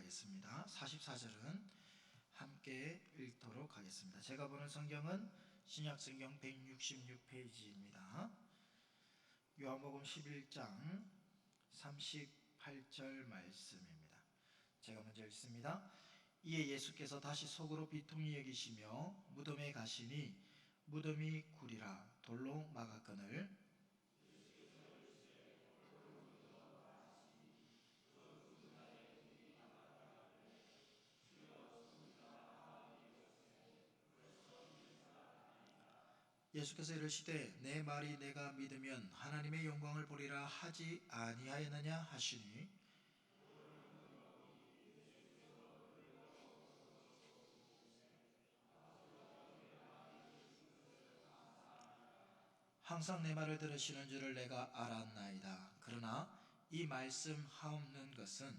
하겠습니다. 44절은 함께 읽도록 하겠습니다. 제가 보는 성경은 신약성경 166페이지입니다. 요한복음 11장 38절 말씀입니다. 제가 먼저 읽습니다. 이에 예수께서 다시 속으로 비통히 여기시며 무덤에 가시니 무덤이 구리라 돌로 막았거늘 예수께서 이르시되 내 말이 내가 믿으면 하나님의 영광을 보리라 하지 아니하였느냐 하시니 항상 내 말을 들으시는 줄을 내가 알았나이다. 그러나 이 말씀 하옵는 것은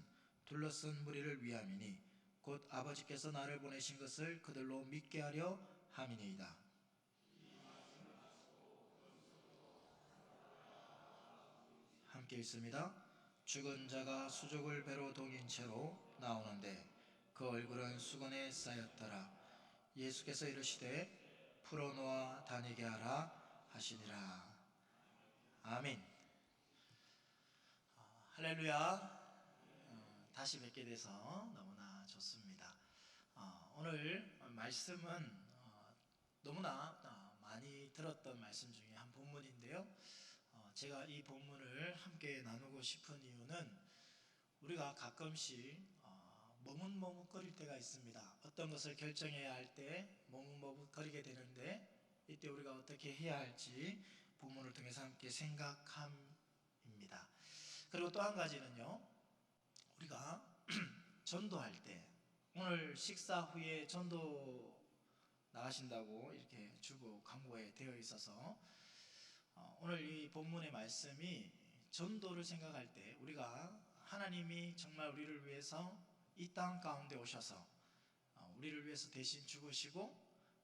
둘러쓴 무리를 위함이니 곧 아버지께서 나를 보내신 것을 그들로 믿게 하려 함이니이다. 함께 읽습니다. 죽은 자가 수족을 배로 동인 채로 나오는데 그 얼굴은 수건에 쌓였더라. 예수께서 이르시되 풀어놓아 다니게 하라 하시니라. 아멘. 할렐루야. 다시 뵙게 돼서 너무나 좋습니다. 오늘 말씀은 너무나 많이 들었던 말씀 중에 한 본문인데요. 제가 이 본문을 함께 나누고 싶은 이유는 우리가 가끔씩 머뭇머뭇거릴 때가 있습니다. 어떤 것을 결정해야 할 때 머뭇머뭇거리게 되는데 이때 우리가 어떻게 해야 할지 본문을 통해서 함께 생각함입니다. 그리고 또 한 가지는요, 우리가 전도할 때 오늘 식사 후에 전도 나가신다고 이렇게 주보 광고에 되어 있어서 오늘 이 본문의 말씀이 전도를 생각할 때 우리가 하나님이 정말 우리를 위해서 이 땅 가운데 오셔서 우리를 위해서 대신 죽으시고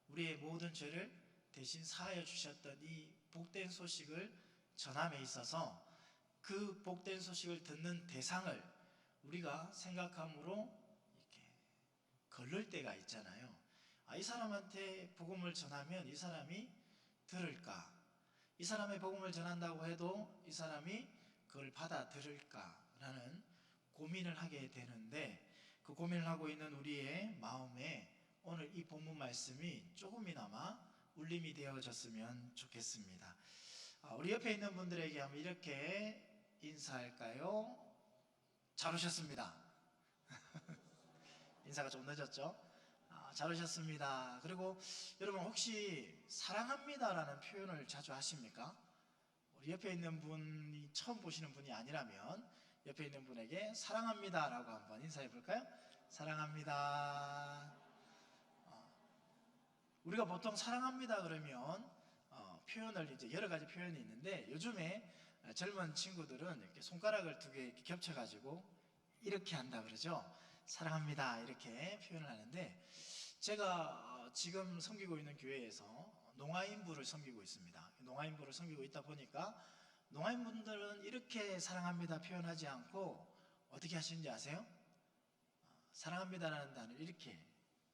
우리의 모든 죄를 대신 사하여 주셨던 이 복된 소식을 전함에 있어서 그 복된 소식을 듣는 대상을 우리가 생각함으로 이렇게 걸릴 때가 있잖아요. 이 사람한테 복음을 전하면 이 사람이 들을까? 이 사람의 복음을 전한다고 해도 이 사람이 그걸 받아들일까라는 고민을 하게 되는데 그 고민을 하고 있는 우리의 마음에 오늘 이 본문 말씀이 조금이나마 울림이 되어졌으면 좋겠습니다. 우리 옆에 있는 분들에게 한번 이렇게 인사할까요? 잘 오셨습니다. 인사가 좀 늦었죠? 잘 오셨습니다. 그리고 여러분 혹시 사랑합니다라는 표현을 자주 하십니까? 우리 옆에 있는 분이 처음 보시는 분이 아니라면 옆에 있는 분에게 사랑합니다라고 한번 인사해 볼까요? 사랑합니다. 우리가 보통 사랑합니다 그러면 표현을 이제 여러 가지 표현이 있는데 요즘에 젊은 친구들은 이렇게 손가락을 두 개 겹쳐 가지고 이렇게 한다 그러죠. 사랑합니다 이렇게 표현을 하는데 제가 지금 섬기고 있는 교회에서 농아인부를 섬기고 있습니다. 농아인부를 섬기고 있다 보니까 농아인분들은 이렇게 사랑합니다 표현하지 않고 어떻게 하시는지 아세요? 사랑합니다라는 단어를 이렇게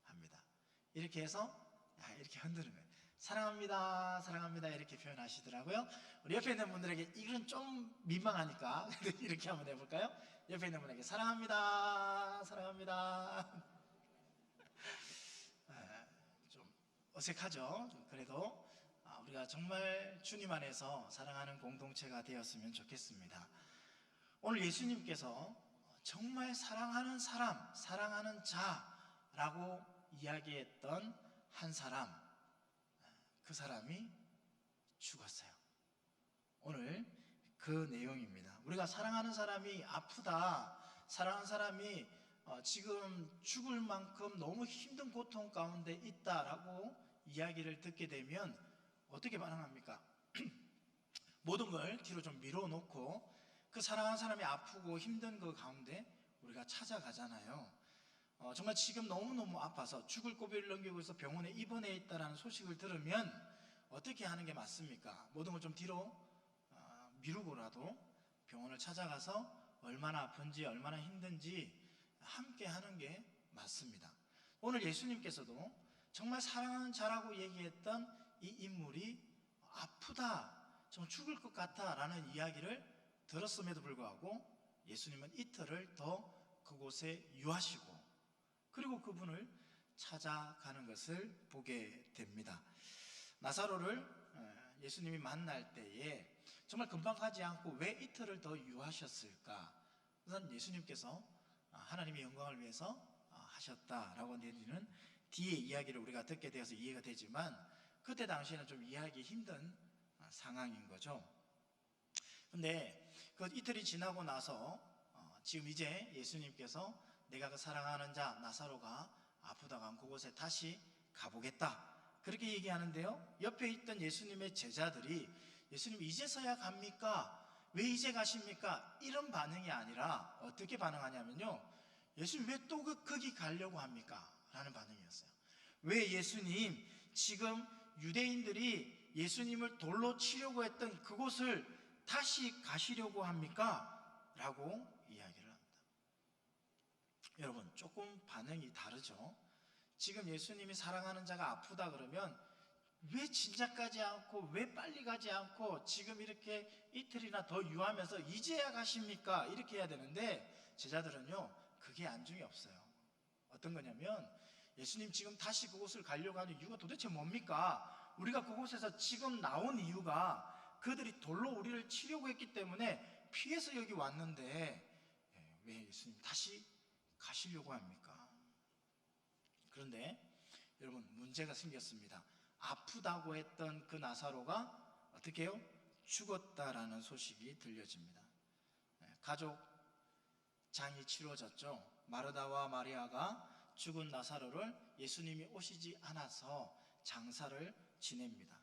합니다. 이렇게 해서 이렇게 흔드는 거예요. 사랑합니다 사랑합니다 이렇게 표현하시더라고요. 우리 옆에 있는 분들에게 이건 좀 민망하니까 이렇게 한번 해볼까요? 옆에 있는 분에게 사랑합니다 사랑합니다. 좀 어색하죠. 그래도 우리가 정말 주님 안에서 사랑하는 공동체가 되었으면 좋겠습니다. 오늘 예수님께서 정말 사랑하는 사람, 사랑하는 자라고 이야기했던 한 사람, 그 사람이 죽었어요. 오늘 그 내용입니다. 우리가 사랑하는 사람이 아프다, 사랑하는 사람이 지금 죽을 만큼 너무 힘든 고통 가운데 있다라고 이야기를 듣게 되면 어떻게 반응합니까? 모든 걸 뒤로 좀 밀어놓고 그 사랑하는 사람이 아프고 힘든 그 가운데 우리가 찾아가잖아요. 정말 지금 너무너무 아파서 죽을 고비를 넘기고 있어 병원에 입원해 있다는 소식을 들으면 어떻게 하는 게 맞습니까? 모든 걸 좀 뒤로 미루고라도 병원을 찾아가서 얼마나 아픈지 얼마나 힘든지 함께 하는 게 맞습니다. 오늘 예수님께서도 정말 사랑하는 자라고 얘기했던 이 인물이 아프다, 좀 죽을 것 같다 라는 이야기를 들었음에도 불구하고 예수님은 이틀을 더 그곳에 유하시고 그리고 그분을 찾아가는 것을 보게 됩니다. 나사로를 예수님이 만날 때에 정말 금방 가지 않고 왜 이틀을 더 유하셨을까? 우선 예수님께서 하나님의 영광을 위해서 하셨다라고 내리는 뒤에 이야기를 우리가 듣게 되어서 이해가 되지만 그때 당시에는 좀 이해하기 힘든 상황인 거죠. 근데 그 이틀이 지나고 나서 지금 이제 예수님께서 내가 그 사랑하는 자 나사로가 아프다가 그곳에 다시 가보겠다 그렇게 얘기하는데요, 옆에 있던 예수님의 제자들이 예수님 이제서야 갑니까? 왜 이제 가십니까? 이런 반응이 아니라 어떻게 반응하냐면요, 예수님 왜 또 거기 가려고 합니까? 라는 반응이었어요. 왜 예수님 지금 유대인들이 예수님을 돌로 치려고 했던 그곳을 다시 가시려고 합니까? 라고 이야기를 합니다. 여러분, 조금 반응이 다르죠? 지금 예수님이 사랑하는 자가 아프다 그러면 왜 진작 가지 않고 왜 빨리 가지 않고 지금 이렇게 이틀이나 더 유하면서 이제야 가십니까? 이렇게 해야 되는데 제자들은요, 그게 안중이 없어요. 어떤 거냐면 예수님 지금 다시 그곳을 가려고 하는 이유가 도대체 뭡니까? 우리가 그곳에서 지금 나온 이유가 그들이 돌로 우리를 치려고 했기 때문에 피해서 여기 왔는데 왜 예수님 다시 가시려고 합니까? 그런데 여러분, 문제가 생겼습니다. 아프다고 했던 그 나사로가 어떻게 해요? 죽었다라는 소식이 들려집니다. 가족 장이 치러졌죠. 마르다와 마리아가 죽은 나사로를 예수님이 오시지 않아서 장사를 지냅니다.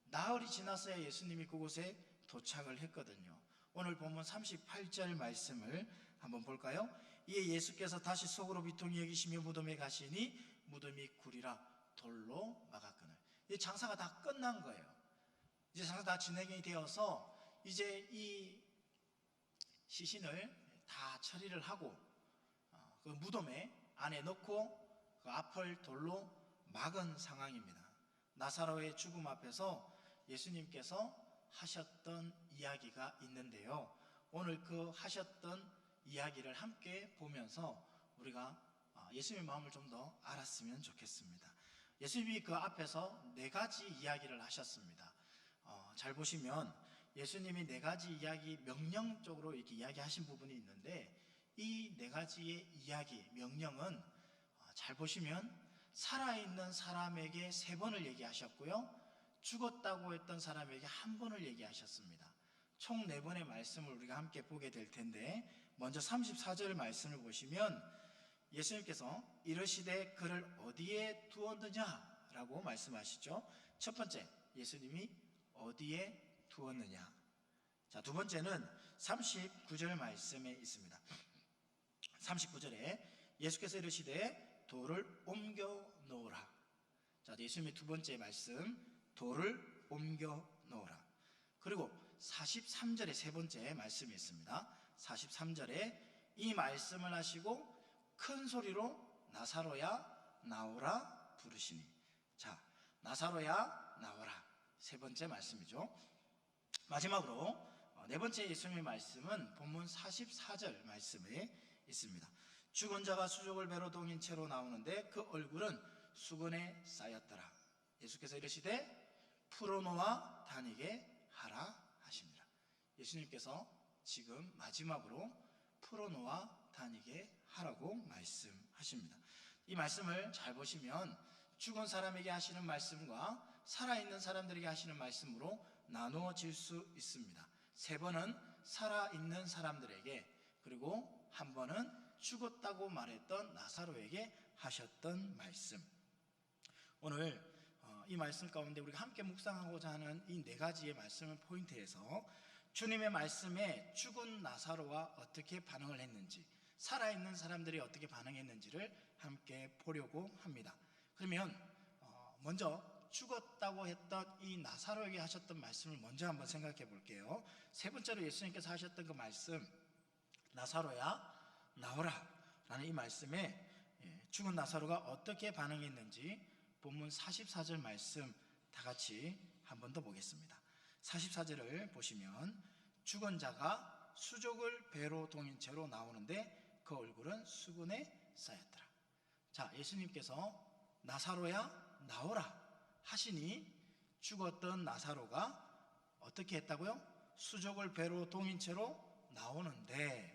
나흘이 지나서야 예수님이 그곳에 도착을 했거든요. 오늘 본문 38절 말씀을 한번 볼까요? 이에 예수께서 다시 속으로 비통히 여기시며 무덤에 가시니 무덤이 굴이라 돌로 막았거늘. 이 장사가 다 끝난 거예요. 이제 장사 다 진행이 되어서 이제 이 시신을 다 처리를 하고 그 무덤에 안에 넣고 그 앞을 돌로 막은 상황입니다. 나사로의 죽음 앞에서 예수님께서 하셨던 이야기가 있는데요, 오늘 그 하셨던 이야기를 함께 보면서 우리가 예수님의 마음을 좀 더 알았으면 좋겠습니다. 예수님이 그 앞에서 4가지 이야기를 하셨습니다. 잘 보시면 예수님이 4가지 이야기, 명령적으로 이렇게 이야기하신 부분이 있는데 이 4가지의 이야기, 명령은 잘 보시면 살아있는 사람에게 3번을 얘기하셨고요, 죽었다고 했던 사람에게 1번을 얘기하셨습니다. 총 4번의 말씀을 우리가 함께 보게 될 텐데, 먼저 34절 말씀을 보시면 예수님께서 이르시되 그를 어디에 두었느냐라고 말씀하시죠. 첫 번째, 예수님이 어디에 두었느냐. 자, 두 번째는 39절 말씀에 있습니다. 39절에 예수께서 이르시되 돌을 옮겨 놓으라. 자, 예수님의 두 번째 말씀, 돌을 옮겨 놓으라. 그리고 43절에 세 번째 말씀이 있습니다. 43절에 이 말씀을 하시고 큰 소리로 나사로야 나오라 부르시니. 자, 나사로야 나오라, 세 번째 말씀이죠. 마지막으로 네 번째 예수님의 말씀은 본문 44절 말씀에 있습니다. 죽은 자가 수족을 배로 동인 채로 나오는데 그 얼굴은 수건에 쌓였더라. 예수께서 이르시되 풀어놓아 다니게 하라 하십니다. 예수님께서 지금 마지막으로 풀어놓아 다니게 하라고 말씀하십니다. 이 말씀을 잘 보시면 죽은 사람에게 하시는 말씀과 살아있는 사람들에게 하시는 말씀으로 나누어질 수 있습니다. 3번은 살아있는 사람들에게, 그리고 1번은 죽었다고 말했던 나사로에게 하셨던 말씀. 오늘 이 말씀 가운데 우리가 함께 묵상하고자 하는 이 4가지의 말씀을 포인트해서 주님의 말씀에 죽은 나사로와 어떻게 반응을 했는지, 살아있는 사람들이 어떻게 반응했는지를 함께 보려고 합니다. 그러면 먼저 죽었다고 했던 이 나사로에게 하셨던 말씀을 먼저 한번 생각해 볼게요. 세 번째로 예수님께서 하셨던 그 말씀, 나사로야 나오라. 라는 이 말씀에 죽은 나사로가 어떻게 반응했는지 본문 44절 말씀 다 같이 한 번 더 보겠습니다. 44절을 보시면 죽은 자가 수족을 배로 동인 채로 나오는데 그 얼굴은 수분에 쌓였더라. 자, 예수님께서 나사로야 나오라 하시니 죽었던 나사로가 어떻게 했다고요? 수족을 배로 동인 채로 나오는데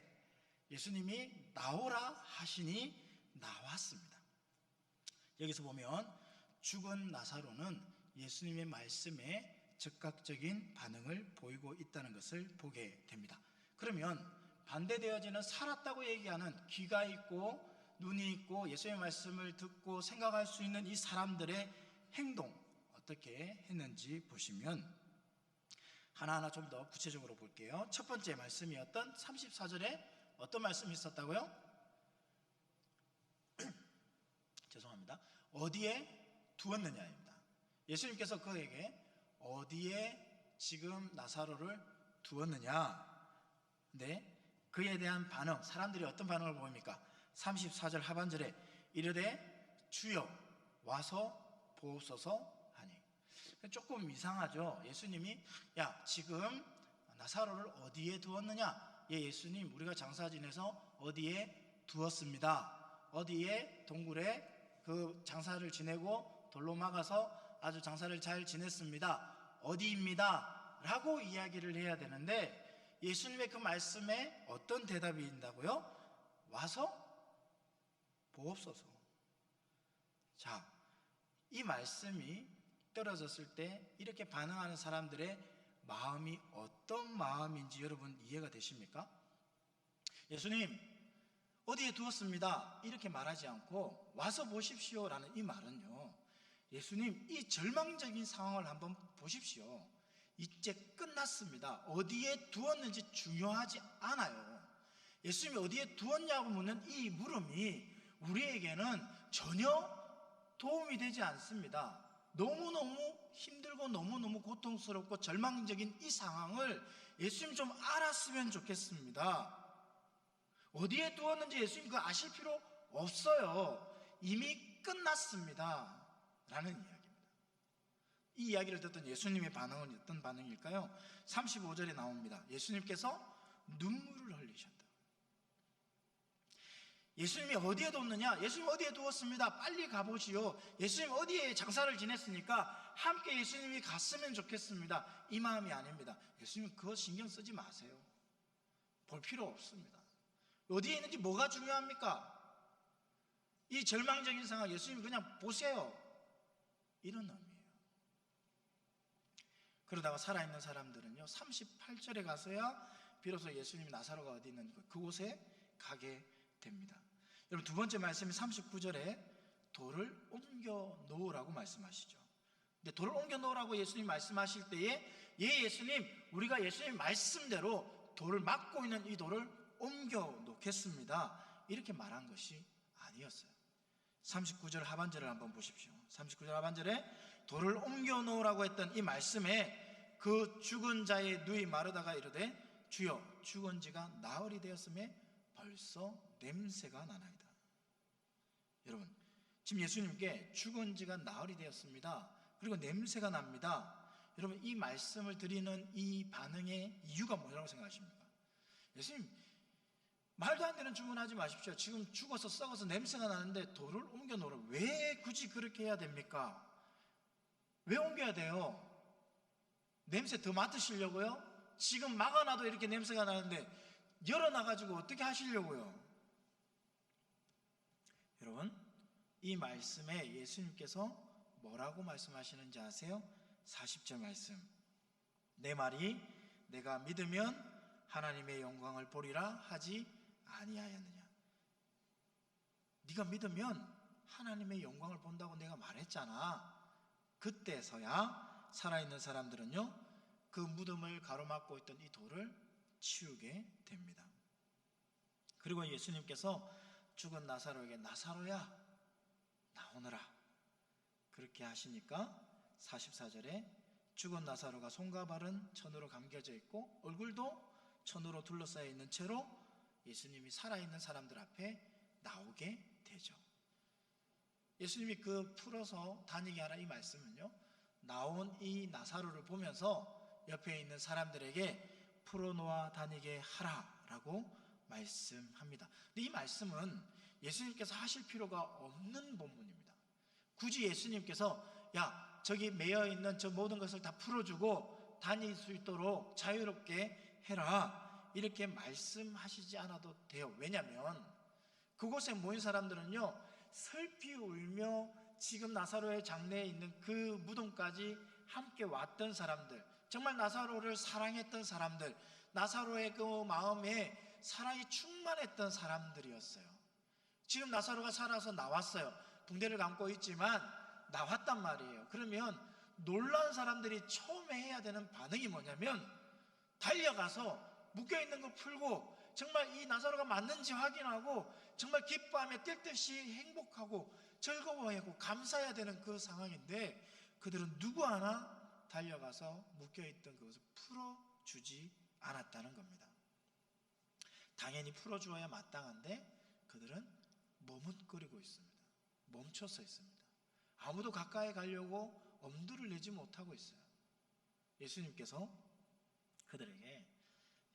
예수님이 나오라 하시니 나왔습니다. 여기서 보면 죽은 나사로는 예수님의 말씀에 즉각적인 반응을 보이고 있다는 것을 보게 됩니다. 그러면 반대되어지는 살았다고 얘기하는 귀가 있고 눈이 있고 예수님의 말씀을 듣고 생각할 수 있는 이 사람들의 행동 어떻게 했는지 보시면 하나하나 좀 더 구체적으로 볼게요. 첫 번째 말씀이었던 34절에 어떤 말씀이 있었다고요? 죄송합니다. 어디에 두었느냐입니다. 예수님께서 그에게 어디에 지금 나사로를 두었느냐? 네, 그에 대한 반응, 사람들이 어떤 반응을 보입니까? 34절 하반절에 이르되 주여 와서 보옵소서 하니. 조금 이상하죠. 예수님이 야 지금 나사로를 어디에 두었느냐? 예, 예수님 우리가 장사 지내서 어디에 두었습니다. 어디에 동굴에 그 장사를 지내고 돌로 막아서 아주 장사를 잘 지냈습니다. 어디입니다 라고 이야기를 해야 되는데 예수님의 그 말씀에 어떤 대답이 있다고요? 와서 보옵소서. 자, 이 말씀이 떨어졌을 때 이렇게 반응하는 사람들의 마음이 어떤 마음인지 여러분 이해가 되십니까? 예수님 어디에 두었습니다 이렇게 말하지 않고 와서 보십시오 라는 이 말은요, 예수님 이 절망적인 상황을 한번 보십시오. 이제 끝났습니다. 어디에 두었는지 중요하지 않아요. 예수님이 어디에 두었냐고 묻는 이 물음이 우리에게는 전혀 도움이 되지 않습니다. 너무너무 힘들고 너무너무 고통스럽고 절망적인 이 상황을 예수님 좀 알았으면 좋겠습니다. 어디에 두었는지 예수님 그거 아실 필요 없어요. 이미 끝났습니다 라는 이야기입니다. 이 이야기를 듣던 예수님의 반응은 어떤 반응일까요? 35절에 나옵니다. 예수님께서 눈물을 흘리셨다. 예수님이 어디에 뒀느냐? 예수님 어디에 두었습니다. 빨리 가보시오. 예수님 어디에 장사를 지냈으니까 함께 예수님이 갔으면 좋겠습니다. 이 마음이 아닙니다. 예수님 그거 신경 쓰지 마세요. 볼 필요 없습니다. 어디에 있는지 뭐가 중요합니까? 이 절망적인 상황 예수님 그냥 보세요. 이런 의미예요. 그러다가 살아있는 사람들은요 38절에 가서야 비로소 예수님이 나사로가 어디 있는 그곳에 가게 됩니다. 여러분 두 번째 말씀이 39절에 돌을 옮겨 놓으라고 말씀하시죠. 근데 돌을 옮겨 놓으라고 예수님 말씀하실 때에 예 예수님 우리가 예수님 말씀대로 돌을 막고 있는 이 돌을 옮겨 놓겠습니다 이렇게 말한 것이 아니었어요. 39절 하반절을 한번 보십시오. 39절 하반절에 돌을 옮겨 놓으라고 했던 이 말씀에 그 죽은 자의 누이 마르다가 이르되 주여 죽은 지가 나흘이 되었음에 벌써 냄새가 나나이다. 여러분 지금 예수님께 죽은 지가 나흘이 되었습니다 그리고 냄새가 납니다. 여러분 이 말씀을 드리는 이 반응의 이유가 뭐라고 생각하십니까? 예수님 말도 안 되는 주문하지 마십시오. 지금 죽어서 썩어서 냄새가 나는데 돌을 옮겨 놓으라. 왜 굳이 그렇게 해야 됩니까? 왜 옮겨야 돼요? 냄새 더 맡으시려고요? 지금 막아놔도 이렇게 냄새가 나는데 열어놔가지고 어떻게 하시려고요? 여러분 이 말씀에 예수님께서 뭐라고 말씀하시는지 아세요? 40절 말씀 내 말이 내가 믿으면 하나님의 영광을 보리라 하지 아니하였느냐. 네가 믿으면 하나님의 영광을 본다고 내가 말했잖아. 그때서야 살아있는 사람들은요 그 무덤을 가로막고 있던 이 돌을 치우게 됩니다. 그리고 예수님께서 죽은 나사로에게 나사로야 나오너라 그렇게 하시니까 44절에 죽은 나사로가 손과 발은 천으로 감겨져 있고 얼굴도 천으로 둘러싸여 있는 채로 예수님이 살아있는 사람들 앞에 나오게 되죠. 예수님이 그 풀어서 다니게 하라 이 말씀은요, 나온 이 나사로를 보면서 옆에 있는 사람들에게 풀어놓아 다니게 하라라고 말씀합니다. 근데 이 말씀은 예수님께서 하실 필요가 없는 본문입니다. 굳이 예수님께서 야, 저기 매여 있는 저 모든 것을 다 풀어주고 다닐 수 있도록 자유롭게 해라, 이렇게 말씀하시지 않아도 돼요. 왜냐하면 그곳에 모인 사람들은요, 슬피 울며 지금 나사로의 장례에 있는 그 무덤까지 함께 왔던 사람들, 정말 나사로를 사랑했던 사람들, 나사로의 그 마음에 사랑이 충만했던 사람들이었어요. 지금 나사로가 살아서 나왔어요. 붕대를 감고 있지만 나왔단 말이에요. 그러면 놀란 사람들이 처음에 해야 되는 반응이 뭐냐면 달려가서 묶여있는 거 풀고 정말 이 나사로가 맞는지 확인하고 정말 기뻐하며 뛸 듯이 행복하고 즐거워하고 감사해야 되는 그 상황인데, 그들은 누구 하나 달려가서 묶여있던 그것을 풀어주지 않았다는 겁니다. 당연히 풀어주어야 마땅한데 그들은 머뭇거리고 있습니다. 멈춰서 있습니다. 아무도 가까이 가려고 엄두를 내지 못하고 있어요. 예수님께서 그들에게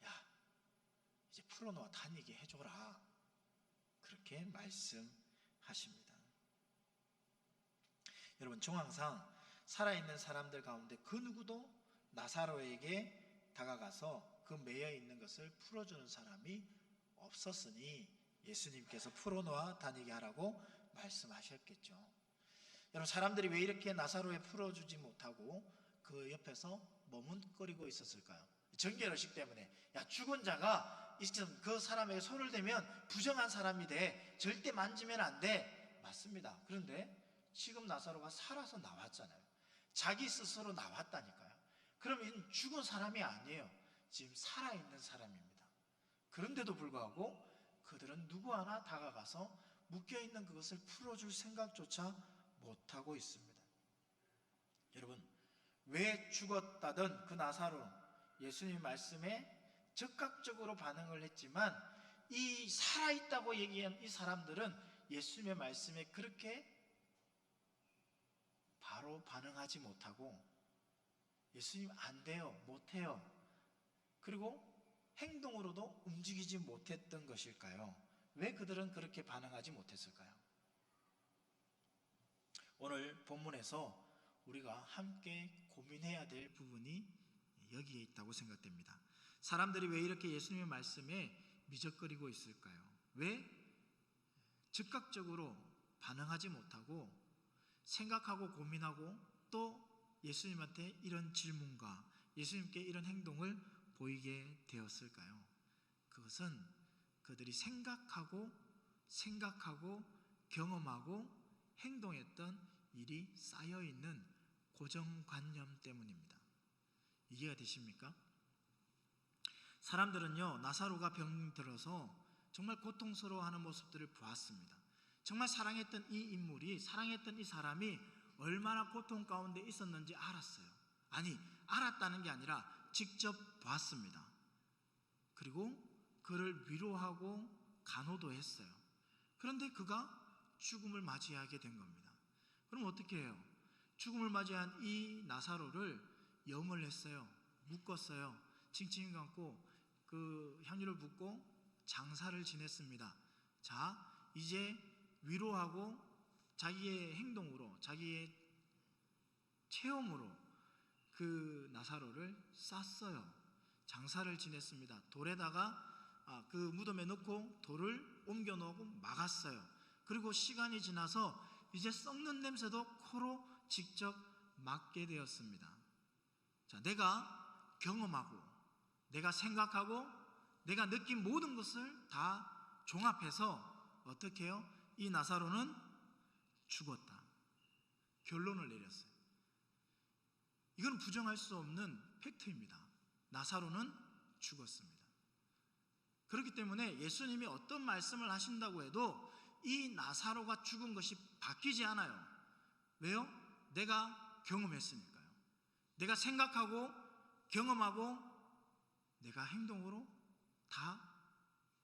야, 이제 풀어놓아 다니게 해줘라, 그렇게 말씀하십니다. 여러분, 정황상 살아있는 사람들 가운데 그 누구도 나사로에게 다가가서 그 매여있는 것을 풀어주는 사람이 없었으니 예수님께서 풀어놓아 다니게 하라고 말씀하셨겠죠. 여러분, 사람들이 왜 이렇게 나사로에 풀어주지 못하고 그 옆에서 머뭇거리고 있었을까요? 정결의식 때문에. 야, 죽은 자가 그 사람에게 손을 대면 부정한 사람이 돼, 절대 만지면 안 돼. 맞습니다. 그런데 지금 나사로가 살아서 나왔잖아요. 자기 스스로 나왔다니까요. 그러면 죽은 사람이 아니에요. 지금 살아있는 사람입니다. 그런데도 불구하고 그들은 누구 하나 다가가서 묶여있는 그것을 풀어줄 생각조차 못하고 있습니다. 여러분, 왜 죽었다던 그 나사로는 예수님 말씀에 즉각적으로 반응을 했지만 이 살아있다고 얘기한 이 사람들은 예수님의 말씀에 그렇게 바로 반응하지 못하고 예수님 안 돼요, 못해요, 그리고 행동으로도 움직이지 못했던 것일까요? 왜 그들은 그렇게 반응하지 못했을까요? 오늘 본문에서 우리가 함께 고민해야 될 부분이 여기에 있다고 생각됩니다. 사람들이 왜 이렇게 예수님의 말씀에 미적거리고 있을까요? 왜 즉각적으로 반응하지 못하고 생각하고 고민하고 또 예수님한테 이런 질문과 예수님께 이런 행동을 보이게 되었을까요? 그것은 그들이 생각하고 경험하고 행동했던 일이 쌓여있는 고정관념 때문입니다. 이해가 되십니까? 사람들은요, 나사로가 병들어서 정말 고통스러워하는 모습들을 보았습니다. 정말 사랑했던 이 인물이, 사랑했던 이 사람이 얼마나 고통 가운데 있었는지 알았어요. 아니, 알았다는 게 아니라 직접 봤습니다. 그리고 그를 위로하고 간호도 했어요. 그런데 그가 죽음을 맞이하게 된 겁니다. 그럼 어떻게 해요? 죽음을 맞이한 이 나사로를 염을 했어요. 묶었어요. 칭칭 감고 그 향유를 붓고 장사를 지냈습니다. 자, 이제 위로하고 자기의 행동으로, 자기의 체험으로 그 나사로를 쌌어요. 장사를 지냈습니다. 돌에다가 그 무덤에 넣고 돌을 옮겨 놓고 막았어요. 그리고 시간이 지나서 이제 썩는 냄새도 코로 직접 맡게 되었습니다. 자, 내가 경험하고 내가 생각하고 내가 느낀 모든 것을 다 종합해서 어떻게 해요? 이 나사로는 죽었다, 결론을 내렸어요. 이건 부정할 수 없는 팩트입니다. 나사로는 죽었습니다. 그렇기 때문에 예수님이 어떤 말씀을 하신다고 해도 이 나사로가 죽은 것이 바뀌지 않아요. 왜요? 내가 경험했으니까요. 내가 생각하고 경험하고 내가 행동으로 다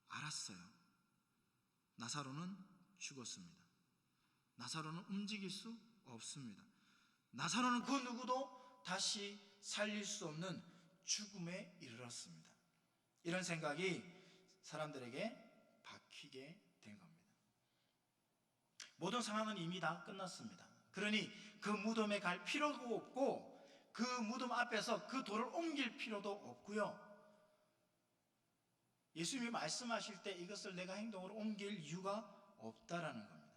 알았어요. 나사로는 죽었습니다. 나사로는 움직일 수 없습니다. 나사로는 그 누구도 다시 살릴 수 없는 죽음에 이르렀습니다. 이런 생각이 사람들에게 박히게 된 겁니다. 모든 상황은 이미 다 끝났습니다. 그러니 그 무덤에 갈 필요도 없고 그 무덤 앞에서 그 돌을 옮길 필요도 없고요. 예수님이 말씀하실 때 이것을 내가 행동으로 옮길 이유가 없다라는 겁니다.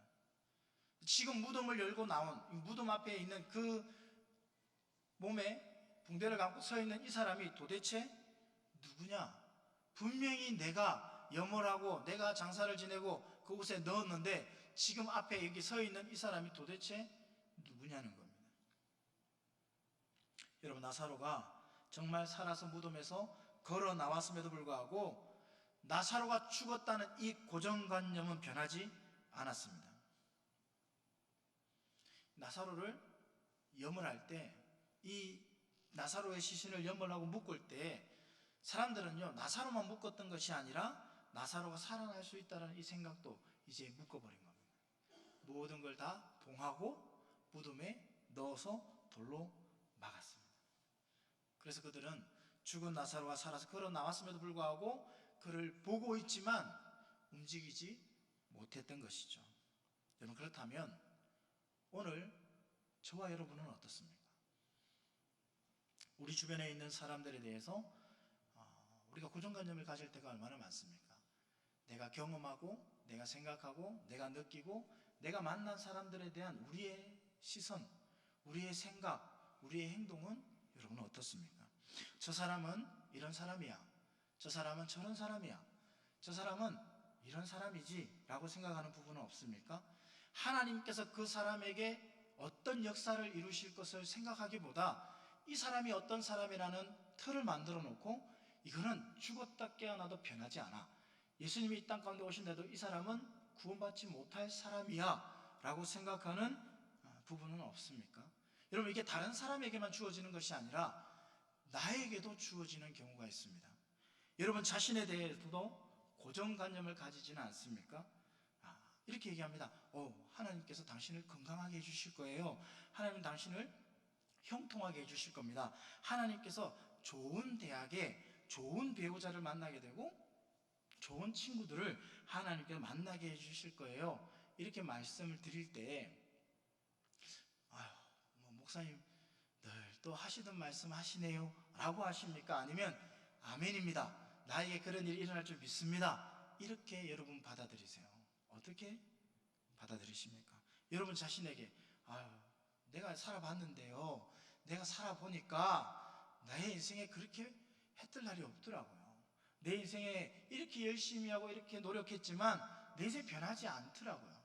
지금 무덤을 열고 나온 무덤 앞에 있는 그 몸에 붕대를 감고 서 있는 이 사람이 도대체 누구냐? 분명히 내가 염호라고 내가 장사를 지내고 그곳에 넣었는데 지금 앞에 여기 서 있는 이 사람이 도대체 누구냐는 겁니다. 여러분, 나사로가 정말 살아서 무덤에서 걸어 나왔음에도 불구하고 나사로가 죽었다는 이 고정관념은 변하지 않았습니다. 나사로를 염을 때 이 나사로의 시신을 염을 하고 묶을 때 사람들은요, 나사로만 묶었던 것이 아니라 나사로가 살아날 수 있다는 이 생각도 이제 묶어버린 겁니다. 모든 걸 다 봉하고 무덤에 넣어서 돌로 막았습니다. 그래서 그들은 죽은 나사로가 살아서 걸어 나왔음에도 불구하고 그를 보고 있지만 움직이지 못했던 것이죠. 여러분, 그렇다면 오늘 저와 여러분은 어떻습니까? 우리 주변에 있는 사람들에 대해서 우리가 고정관념을 가질 때가 얼마나 많습니까? 내가 경험하고 내가 생각하고 내가 느끼고 내가 만난 사람들에 대한 우리의 시선, 우리의 생각, 우리의 행동은 여러분은 어떻습니까? 저 사람은 이런 사람이야, 저 사람은 저런 사람이야, 저 사람은 이런 사람이지 라고 생각하는 부분은 없습니까? 하나님께서 그 사람에게 어떤 역사를 이루실 것을 생각하기보다 이 사람이 어떤 사람이라는 틀을 만들어 놓고 이거는 죽었다 깨어나도 변하지 않아, 예수님이 이 땅 가운데 오신데도 이 사람은 구원받지 못할 사람이야 라고 생각하는 부분은 없습니까? 여러분, 이게 다른 사람에게만 주어지는 것이 아니라 나에게도 주어지는 경우가 있습니다. 여러분 자신에 대해서도 고정관념을 가지지는 않습니까? 이렇게 얘기합니다. 하나님께서 당신을 건강하게 해주실 거예요. 하나님은 당신을 형통하게 해주실 겁니다. 하나님께서 좋은 대학에 좋은 배우자를 만나게 되고 좋은 친구들을 하나님께서 만나게 해주실 거예요. 이렇게 말씀을 드릴 때 목사님 늘 또 하시던 말씀 하시네요 라고 하십니까? 아니면 아멘입니다, 나에게 그런 일이 일어날 줄 믿습니다, 이렇게 여러분 받아들이세요? 어떻게 받아들이십니까? 여러분 자신에게 내가 살아봤는데요, 내가 살아보니까 나의 인생에 그렇게 했던 날이 없더라고요. 내 인생에 이렇게 열심히 하고 이렇게 노력했지만 내 인생이 변하지 않더라고요.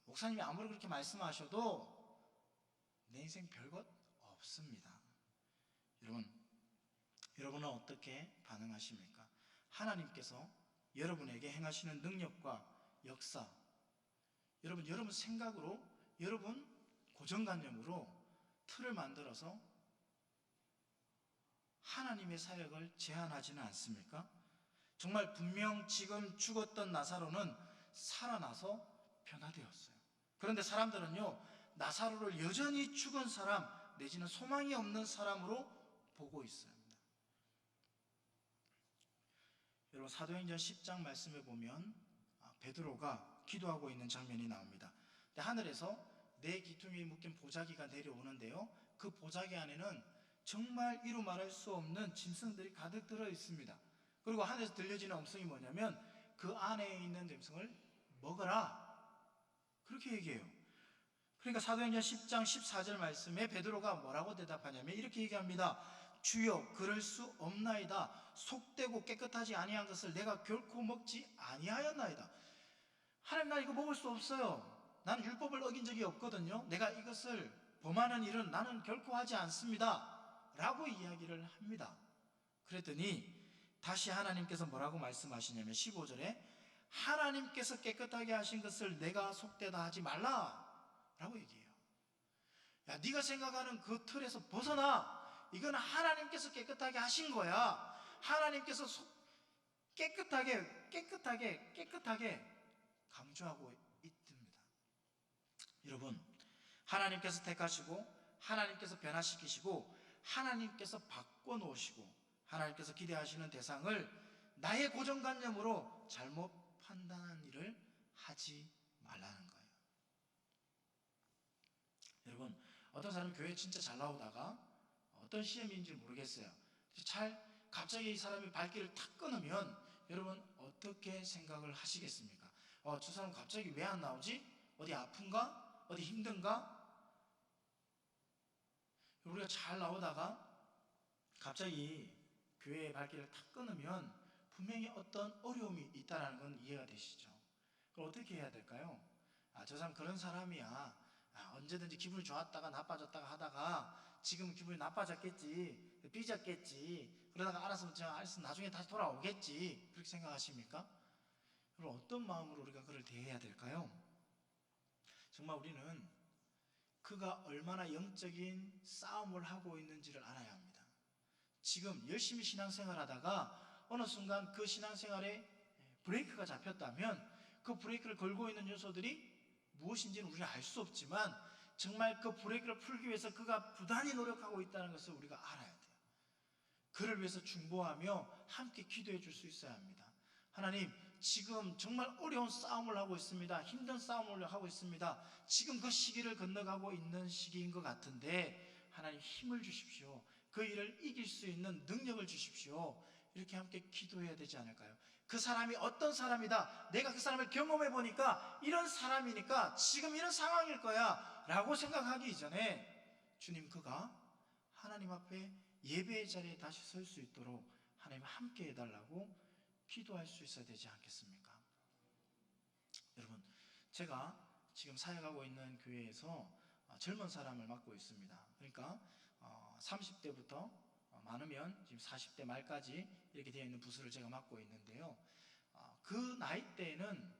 목사님이 아무리 그렇게 말씀하셔도 내 인생 별것 없습니다. 여러분은 어떻게 반응하십니까? 하나님께서 여러분에게 행하시는 능력과 역사, 여러분 생각으로, 여러분 고정관념으로 틀을 만들어서 하나님의 사역을 제한하지는 않습니까? 정말 분명 지금 죽었던 나사로는 살아나서 변화되었어요. 그런데 사람들은요, 나사로를 여전히 죽은 사람 내지는 소망이 없는 사람으로 보고 있어요. 여러분, 사도행전 10장 말씀에 보면 베드로가 기도하고 있는 장면이 나옵니다. 근데 하늘에서 네 기둥이 묶인 보자기가 내려오는데요, 그 보자기 안에는 정말 이루 말할 수 없는 짐승들이 가득 들어 있습니다. 그리고 하늘에서 들려지는 음성이 뭐냐면 그 안에 있는 짐승을 먹어라, 그렇게 얘기해요. 그러니까 사도행전 10장 14절 말씀에 베드로가 뭐라고 대답하냐면 이렇게 얘기합니다. 주여, 그럴 수 없나이다. 속되고 깨끗하지 아니한 것을 내가 결코 먹지 아니하였나이다. 하나님, 나 이거 먹을 수 없어요. 나는 율법을 어긴 적이 없거든요. 내가 이것을 범하는 일은 나는 결코 하지 않습니다 라고 이야기를 합니다. 그랬더니 다시 하나님께서 뭐라고 말씀하시냐면 15절에 하나님께서 깨끗하게 하신 것을 내가 속되다 하지 말라 라고 얘기해요. 야, 네가 생각하는 그 틀에서 벗어나. 이건 하나님께서 깨끗하게 하신 거야. 하나님께서 깨끗하게 깨끗하게 강조하고 있습니다. 여러분, 하나님께서 택하시고 하나님께서 변화시키시고 하나님께서 바꿔놓으시고 하나님께서 기대하시는 대상을 나의 고정관념으로 잘못 판단하는 일을 하지 말라는 거예요. 여러분, 어떤 사람은 교회 진짜 잘 나오다가 어떤 시험인지 모르겠어요. 갑자기 이 사람이 발길을 탁 끊으면 여러분 어떻게 생각을 하시겠습니까? 저 사람 갑자기 왜 안 나오지? 어디 아픈가? 어디 힘든가? 우리가 잘 나오다가 갑자기 교회의 발길을 탁 끊으면 분명히 어떤 어려움이 있다는 건 이해가 되시죠? 그럼 어떻게 해야 될까요? 저 사람 그런 사람이야. 언제든지 기분이 좋았다가 나빠졌다가 하다가 지금 기분이 나빠졌겠지, 삐졌겠지, 그러다가 알아서 나중에 다시 돌아오겠지, 그렇게 생각하십니까? 그럼 어떤 마음으로 우리가 그를 대해야 될까요? 정말 우리는 그가 얼마나 영적인 싸움을 하고 있는지를 알아야 합니다. 지금 열심히 신앙생활 하다가 어느 순간 그 신앙생활에 브레이크가 잡혔다면 그 브레이크를 걸고 있는 요소들이 무엇인지는 우리가 알 수 없지만 정말 그 브레이크를 풀기 위해서 그가 부단히 노력하고 있다는 것을 우리가 알아야 돼요. 그를 위해서 중보하며 함께 기도해 줄 수 있어야 합니다. 하나님, 지금 정말 어려운 싸움을 하고 있습니다. 힘든 싸움을 하고 있습니다. 지금 그 시기를 건너가고 있는 시기인 것 같은데 하나님 힘을 주십시오. 그 일을 이길 수 있는 능력을 주십시오. 이렇게 함께 기도해야 되지 않을까요? 그 사람이 어떤 사람이다, 내가 그 사람을 경험해 보니까 이런 사람이니까 지금 이런 상황일 거야 라고 생각하기 이전에 주님, 그가 하나님 앞에 예배의 자리에 다시 설 수 있도록 하나님 함께 해달라고 기도할 수 있어야 되지 않겠습니까? 여러분, 제가 지금 사역하고 있는 교회에서 젊은 사람을 맡고 있습니다. 그러니까 30대부터 많으면 지금 40대 말까지 이렇게 되어 있는 부서를 제가 맡고 있는데요. 그 나이대에는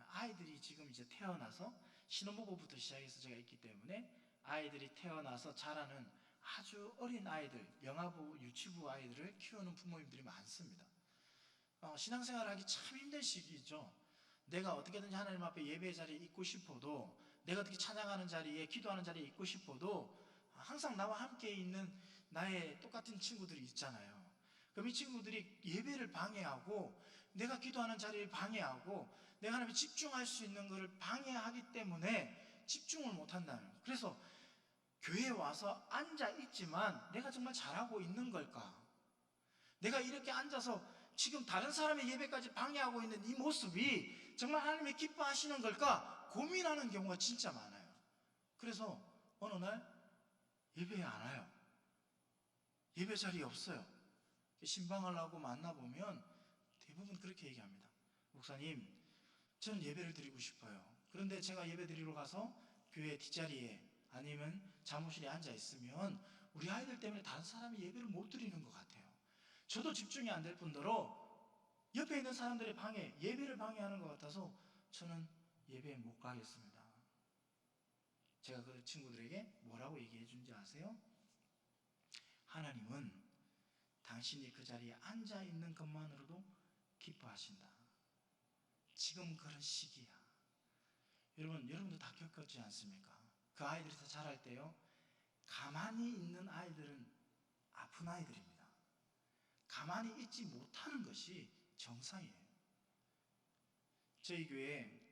아이들이 지금 이제 태어나서 신혼부부부터 시작해서 제가 있기 때문에 아이들이 태어나서 자라는 아주 어린 아이들, 영아부, 유치부 아이들을 키우는 부모님들이 많습니다. 신앙생활을 하기 참 힘든 시기죠. 내가 어떻게든지 하나님 앞에 예배의 자리에 있고 싶어도, 내가 어떻게 찬양하는 자리에, 기도하는 자리에 있고 싶어도 항상 나와 함께 있는 나의 똑같은 친구들이 있잖아요. 그럼 이 친구들이 예배를 방해하고 내가 기도하는 자리를 방해하고 내가 하나님에 집중할 수 있는 것을 방해하기 때문에 집중을 못한다는 거예요. 그래서 교회에 와서 앉아 있지만 내가 정말 잘하고 있는 걸까? 내가 이렇게 앉아서 지금 다른 사람의 예배까지 방해하고 있는 이 모습이 정말 하나님이 기뻐하시는 걸까? 고민하는 경우가 진짜 많아요. 그래서 어느 날 예배에 안 와요. 예배 자리에 없어요. 신방을 하고 만나보면 대부분 그렇게 얘기합니다. 목사님, 저는 예배를 드리고 싶어요. 그런데 제가 예배 드리러 가서 교회 뒷자리에 아니면 사무실에 앉아 있으면 우리 아이들 때문에 다른 사람이 예배를 못 드리는 것 같아요. 저도 집중이 안 될 뿐더러 옆에 있는 사람들의 예배를 방해하는 것 같아서 저는 예배에 못 가겠습니다. 제가 그 친구들에게 뭐라고 얘기해 준지 아세요? 하나님은 당신이 그 자리에 앉아 있는 것만으로도 기뻐하신다. 지금 그런 시기야. 여러분도 다 겪었지 않습니까? 그 아이들이 다 자랄 때요, 가만히 있는 아이들은 아픈 아이들입니다. 가만히 있지 못하는 것이 정상이에요. 저희 교회에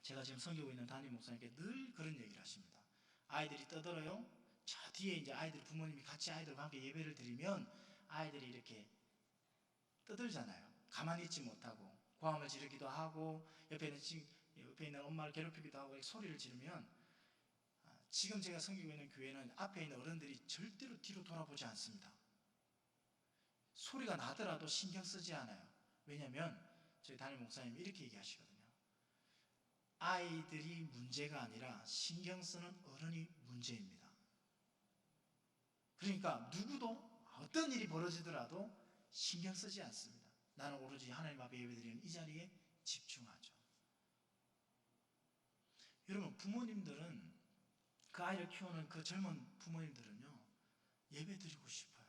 제가 지금 섬기고 있는 담임 목사님께 늘 그런 얘기를 하십니다. 아이들이 떠들어요. 저 뒤에 이제 아이들 부모님이 같이 아이들과 함께 예배를 드리면 아이들이 이렇게 떠들잖아요. 가만히 있지 못하고 고함을 지르기도 하고 옆에 있는 엄마를 괴롭히기도 하고 소리를 지르면, 지금 제가 섬기고 있는 교회는 앞에 있는 어른들이 절대로 뒤로 돌아보지 않습니다. 소리가 나더라도 신경 쓰지 않아요. 왜냐하면 저희 담임 목사님이 이렇게 얘기하시거든요. 아이들이 문제가 아니라 신경 쓰는 어른이 문제입니다. 그러니까 누구도 어떤 일이 벌어지더라도 신경 쓰지 않습니다. 나는 오로지 하나님 앞에 예배드리는 이 자리에 집중하죠. 여러분, 부모님들은, 그 아이를 키우는 그 젊은 부모님들은요, 예배 드리고 싶어요.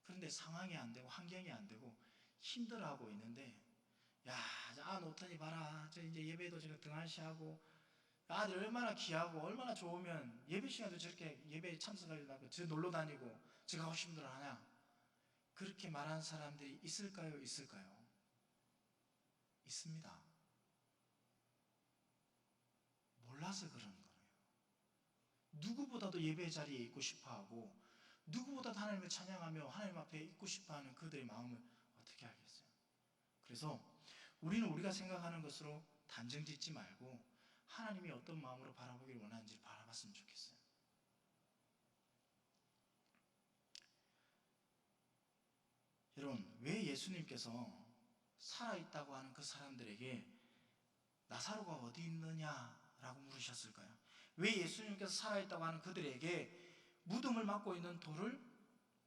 그런데 상황이 안 되고 환경이 안 되고 힘들어하고 있는데 야, 노턴이 봐라. 저 이제 예배도 지금 등한시하고 아들 얼마나 귀하고 얼마나 좋으면 예배 시간도 저렇게 예배에 참석하려고 저 놀러 다니고 저 가고 싶은 하냐. 그렇게 말하는 사람들이 있을까요? 있을까요? 있습니다. 몰라서 그런 거예요. 누구보다도 예배 자리에 있고 싶어하고 누구보다도 하나님을 찬양하며 하나님 앞에 있고 싶어하는 그들의 마음을 어떻게 알겠어요? 그래서 우리는 우리가 생각하는 것으로 단정 짓지 말고 하나님이 어떤 마음으로 바라보기를 원하는지 바라봤으면 좋겠어요. 여러분, 왜 예수님께서 살아있다고 하는 그 사람들에게 나사로가 어디 있느냐라고 물으셨을까요? 왜 예수님께서 살아있다고 하는 그들에게 무덤을 막고 있는 돌을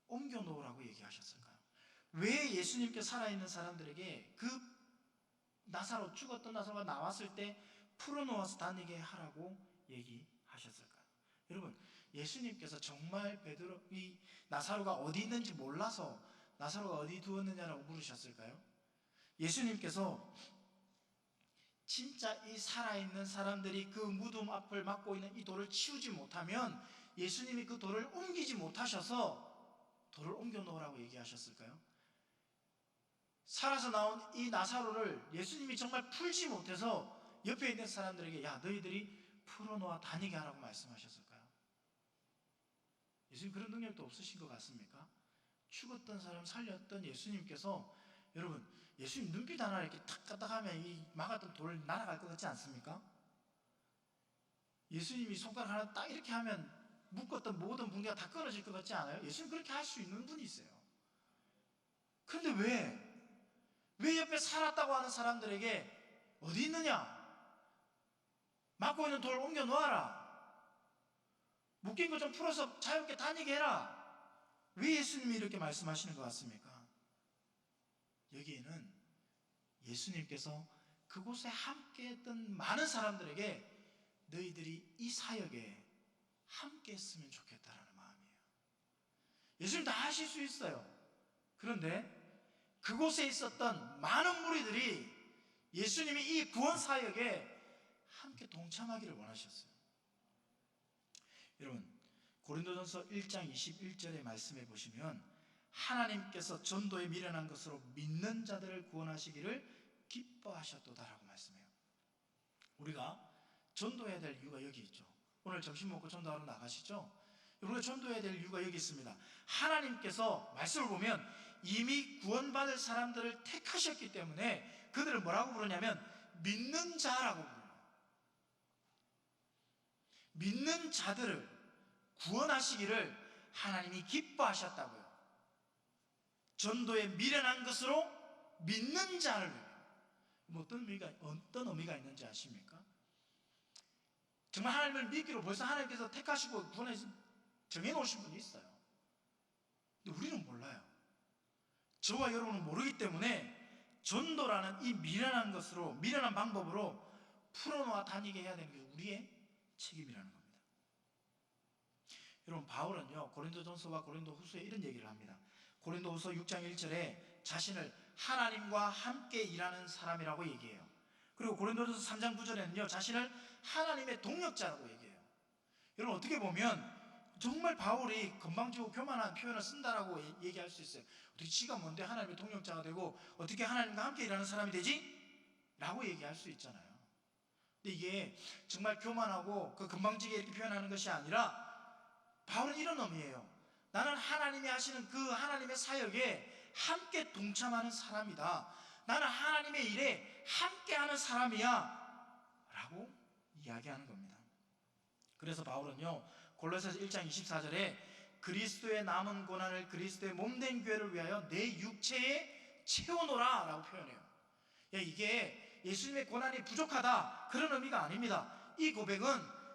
옮겨 놓으라고 얘기하셨을까요? 왜 예수님께서 살아있는 사람들에게 그 죽었던 나사로가 나왔을 때 풀어놓아서 다니게 하라고 얘기하셨을까요? 여러분, 예수님께서 정말 이 나사로가 어디 있는지 몰라서 나사로가 어디 두었느냐라고 물으셨을까요? 예수님께서 진짜 이 살아있는 사람들이 그 무덤 앞을 막고 있는 이 돌을 치우지 못하면 예수님이 그 돌을 옮기지 못하셔서 돌을 옮겨 놓으라고 얘기하셨을까요? 살아서 나온 이 나사로를 예수님이 정말 풀지 못해서 옆에 있는 사람들에게 야, 너희들이 풀어놓아 다니게 하라고 말씀하셨을까요? 예수님 그런 능력도 없으신 것 같습니까? 죽었던 사람 살렸던 예수님께서, 여러분, 예수님 눈빛 하나 이렇게 탁 까딱하면 이 막았던 돌 날아갈 것 같지 않습니까? 예수님이 손가락 하나 딱 이렇게 하면 묶었던 모든 붕대가 다 끊어질 것 같지 않아요? 예수님 그렇게 할 수 있는 분이세요. 그런데 왜 옆에 살았다고 하는 사람들에게 어디 있느냐? 막고 있는 돌 옮겨 놓아라. 묶인 거 좀 풀어서 자유롭게 다니게 해라. 왜 예수님이 이렇게 말씀하시는 것 같습니까? 여기에는 예수님께서 그곳에 함께 했던 많은 사람들에게 너희들이 이 사역에 함께 했으면 좋겠다라는 마음이에요. 예수님 다 하실 수 있어요. 그런데 그곳에 있었던 많은 무리들이 예수님이 이 구원 사역에 함께 동참하기를 원하셨어요. 여러분, 고린도전서 1장 21절의 말씀에 보시면 하나님께서 전도에 미련한 것으로 믿는 자들을 구원하시기를 기뻐하셨도다라고 말씀해요. 우리가 전도해야 될 이유가 여기 있죠. 오늘 점심 먹고 전도하러 나가시죠? 우리가 전도해야 될 이유가 여기 있습니다. 하나님께서 말씀을 보면 이미 구원받을 사람들을 택하셨기 때문에 그들을 뭐라고 부르냐면 믿는 자라고 불러요. 믿는 자들을 구원하시기를 하나님이 기뻐하셨다고요. 전도에 미련한 것으로 믿는 자를. 어떤 의미가 있는지 아십니까? 정말 하나님을 믿기로 벌써 하나님께서 택하시고 구원해서 정해놓으신 분이 있어요. 근데 우리는 몰라요. 저와 여러분은 모르기 때문에 전도라는 이 미련한 것으로, 미련한 방법으로 풀어놓아 다니게 해야 되는 게 우리의 책임이라는 겁니다. 여러분, 바울은요 고린도전서와 고린도후서에 이런 얘기를 합니다. 고린도후서 6장 1절에 자신을 하나님과 함께 일하는 사람이라고 얘기해요. 그리고 고린도전서 3장 9절에는요 자신을 하나님의 동역자라고 얘기해요. 여러분, 어떻게 보면 정말 바울이 건방지고 교만한 표현을 쓴다라고 얘기할 수 있어요. 어떻게 지가 뭔데 하나님의 동역자가 되고 어떻게 하나님과 함께 일하는 사람이 되지? 라고 얘기할 수 있잖아요. 근데 이게 정말 교만하고 그 건방지게 이렇게 표현하는 것이 아니라 바울은 이런 의미예요. 나는 하나님이 하시는 그 하나님의 사역에 함께 동참하는 사람이다. 나는 하나님의 일에 함께하는 사람이야 라고 이야기하는 겁니다. 그래서 바울은요 골로새서 1장 24절에 그리스도의 남은 고난을 그리스도의 몸된 교회를 위하여 내 육체에 채워놓으라 라고 표현해요. 이게 예수님의 고난이 부족하다 그런 의미가 아닙니다. 이 고백은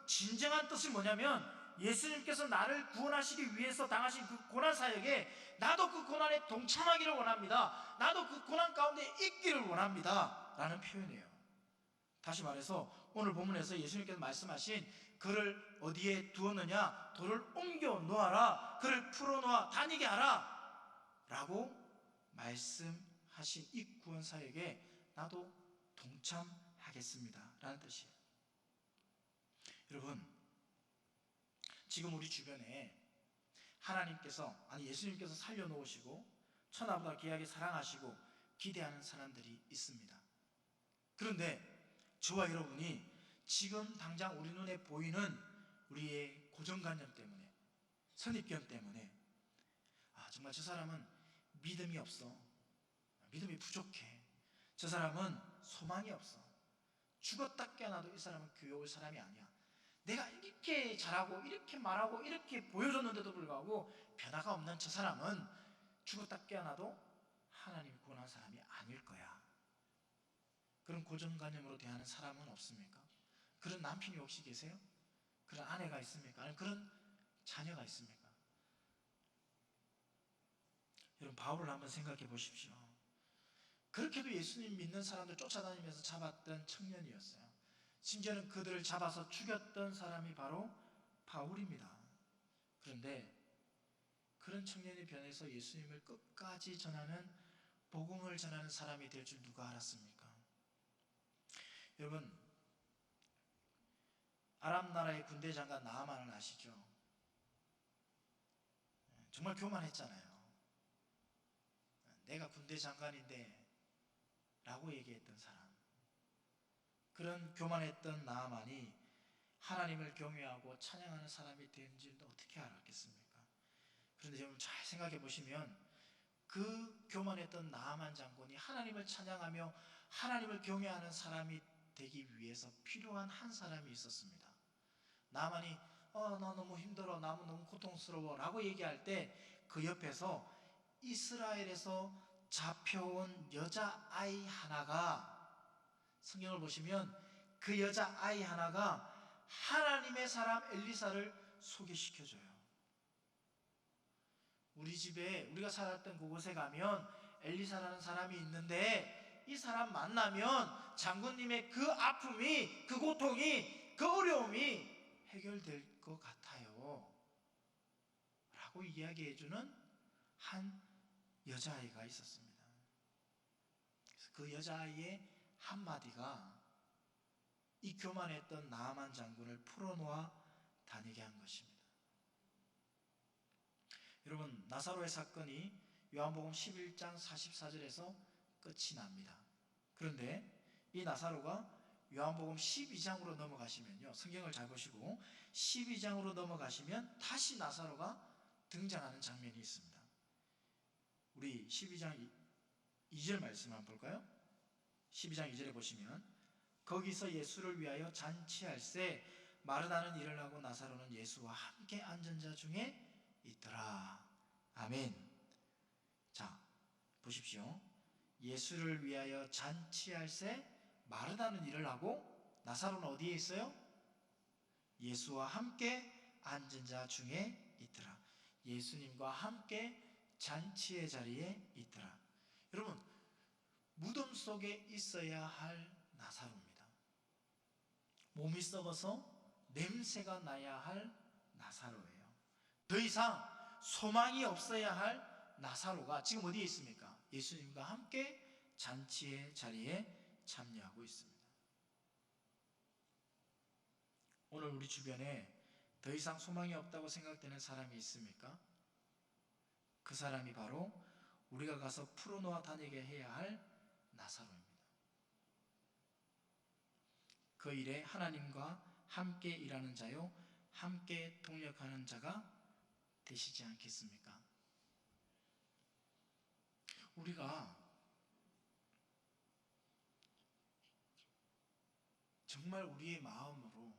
진정한 뜻이 뭐냐면 예수님께서 나를 구원하시기 위해서 당하신 그 고난 사역에 나도 그 고난에 동참하기를 원합니다. 나도 그 고난 가운데 있기를 원합니다 라는 표현이에요. 다시 말해서 오늘 본문에서 예수님께서 말씀하신 그를 어디에 두었느냐, 돌을 옮겨 놓아라, 그를 풀어놓아 다니게 하라 라고 말씀하신 이 구원 사역에 나도 동참하겠습니다 라는 뜻이에요. 여러분, 지금 우리 주변에 하나님께서, 아니 예수님께서 살려놓으시고 천하보다 귀하게 사랑하시고 기대하는 사람들이 있습니다. 그런데 저와 여러분이 지금 당장 우리 눈에 보이는 우리의 고정관념 때문에, 선입견 때문에, 정말 저 사람은 믿음이 없어, 믿음이 부족해, 저 사람은 소망이 없어, 죽었다 깨어나도 이 사람은 교회 올 사람이 아니야, 내가 이렇게 잘하고 이렇게 말하고 이렇게 보여줬는데도 불구하고 변화가 없는 저 사람은 죽었다 깨어나도 하나님이 구원한 사람이 아닐 거야. 그런 고정관념으로 대하는 사람은 없습니까? 그런 남편이 혹시 계세요? 그런 아내가 있습니까? 아니면 그런 자녀가 있습니까? 여러분, 바울을 한번 생각해 보십시오. 그렇게도 예수님 믿는 사람들 쫓아다니면서 잡았던 청년이었어요. 심지어는 그들을 잡아서 죽였던 사람이 바로 바울입니다. 그런데 그런 청년이 변해서 예수님을 끝까지 전하는, 복음을 전하는 사람이 될 줄 누가 알았습니까? 여러분, 아람 나라의 군대 장관 나아만을 아시죠? 정말 교만했잖아요. 내가 군대 장관인데 라고 얘기했던 사람. 그런 교만했던 나아만이 하나님을 경외하고 찬양하는 사람이 된 줄도 어떻게 알았겠습니까? 그런데 여러분 잘 생각해 보시면 그 교만했던 나아만 장군이 하나님을 찬양하며 하나님을 경외하는 사람이 되기 위해서 필요한 한 사람이 있었습니다. 나아만이 나 너무 힘들어, 나 너무 고통스러워 라고 얘기할 때 그 옆에서 이스라엘에서 잡혀온 여자아이 하나가, 성경을 보시면 그 여자아이 하나가 하나님의 사람 엘리사를 소개시켜줘요. 우리 집에, 우리가 살았던 그곳에 가면 엘리사라는 사람이 있는데 이 사람 만나면 장군님의 그 아픔이, 그 고통이, 그 어려움이 해결될 것 같아요 라고 이야기해주는 한 여자아이가 있었습니다. 그래서 그 여자아이의 한마디가 이 교만했던 나아만 장군을 풀어놓아 다니게 한 것입니다. 여러분, 나사로의 사건이 요한복음 11장 44절에서 끝이 납니다. 그런데 이 나사로가 요한복음 12장으로 넘어가시면요, 성경을 잘 보시고 12장으로 넘어가시면 다시 나사로가 등장하는 장면이 있습니다. 우리 12장 2절 말씀 한번 볼까요? 12장 2절에 보시면 거기서 예수를 위하여 잔치할새 마르다는 일을 하고 나사로는 예수와 함께 앉은 자 중에 있더라. 아멘. 자, 보십시오. 예수를 위하여 잔치할새 마르다는 일을 하고 나사로는 어디에 있어요? 예수와 함께 앉은 자 중에 있더라. 예수님과 함께 잔치의 자리에 있더라. 여러분, 무덤 속에 있어야 할 나사로입니다. 몸이 썩어서 냄새가 나야 할 나사로예요. 더 이상 소망이 없어야 할 나사로가 지금 어디에 있습니까? 예수님과 함께 잔치의 자리에 참여하고 있습니다. 오늘 우리 주변에 더 이상 소망이 없다고 생각되는 사람이 있습니까? 그 사람이 바로 우리가 가서 풀어놓아 다니게 해야 할 나사로입니다. 그 일에 하나님과 함께 일하는 자요, 함께 동력하는 자가 되시지 않겠습니까? 우리가 정말 우리의 마음으로,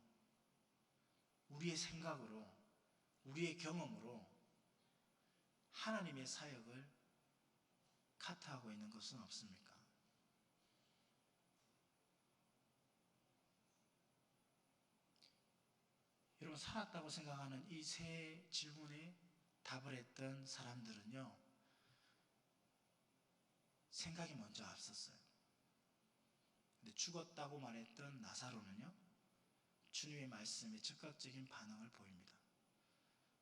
우리의 생각으로, 우리의 경험으로 하나님의 사역을 카트하고 있는 것은 없습니까? 여러분, 살았다고 생각하는 이 세 질문에 답을 했던 사람들은요, 생각이 먼저 앞섰어요. 근데 죽었다고 말했던 나사로는요, 주님의 말씀에 즉각적인 반응을 보입니다.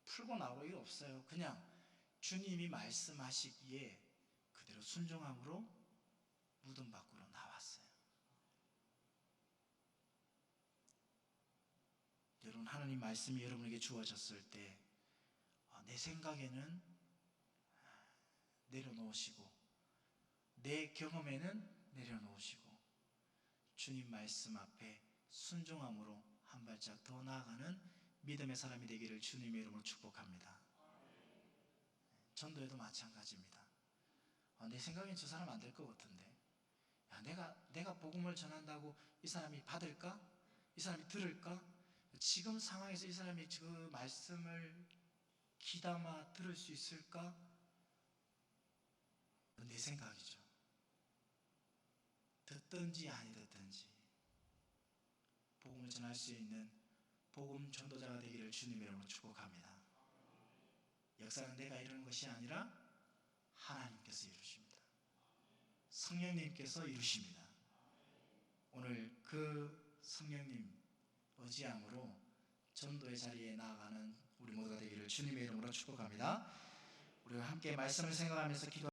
풀고 나올 일 없어요. 그냥 주님이 말씀하시기에 그대로 순종함으로 무덤 밖으로 나왔어요. 여러분, 하나님 말씀이 여러분에게 주어졌을 때 내 생각에는 내려놓으시고 내 경험에는 내려놓으시고 주님 말씀 앞에 순종함으로 한 발짝 더 나아가는 믿음의 사람이 되기를 주님의 이름으로 축복합니다. 전도에도 마찬가지입니다. 내 생각엔 저 사람 안 될 것 같은데, 내가 복음을 전한다고 이 사람이 받을까? 이 사람이 들을까? 지금 상황에서 이 사람이 그 말씀을 귀담아 들을 수 있을까? 내 생각이죠. 듣든지 아니 듣든지 복음을 전할 수 있는 복음 전도자가 되기를 주님의 이름으로 축복합니다. 역사는 내가 이루는 것이 아니라 하나님께서 이루십니다. 성령님께서 이루십니다. 오늘 그 성령님 의지함으로 전도의 자리에 나아가는 우리 모두가 되기를 주님의 이름으로 축복합니다. 우리가 함께 말씀을 생각하면서 기도